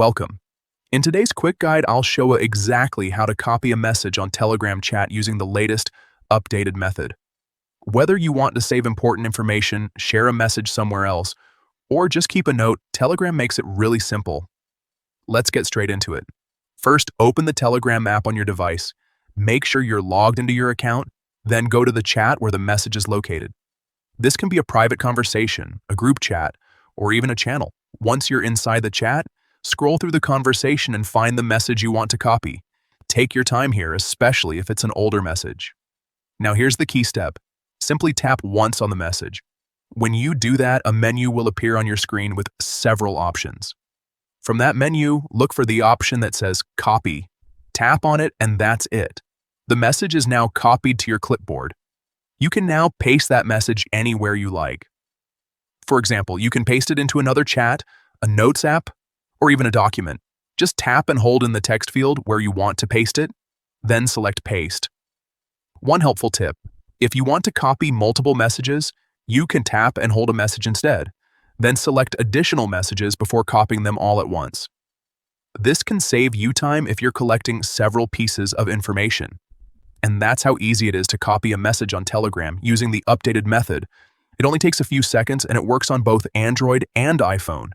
Welcome. In today's quick guide, I'll show exactly how to copy a message on Telegram chat using the latest, updated method. Whether you want to save important information, share a message somewhere else, or just keep a note, Telegram makes it really simple. Let's get straight into it. First, open the Telegram app on your device. Make sure you're logged into your account, then go to the chat where the message is located. This can be a private conversation, a group chat, or even a channel. Once you're inside the chat, scroll through the conversation and find the message you want to copy. Take your time here, especially if it's an older message. Now here's the key step. Simply tap once on the message. When you do that, a menu will appear on your screen with several options. From that menu, look for the option that says Copy. Tap on it and that's it. The message is now copied to your clipboard. You can now paste that message anywhere you like. For example, you can paste it into another chat, a notes app, or even a document. Just tap and hold in the text field where you want to paste it, then select Paste. One helpful tip: if you want to copy multiple messages, you can tap and hold a message instead, then select additional messages before copying them all at once. This can save you time if you're collecting several pieces of information. And that's how easy it is to copy a message on Telegram using the updated method. It only takes a few seconds and it works on both Android and iPhone.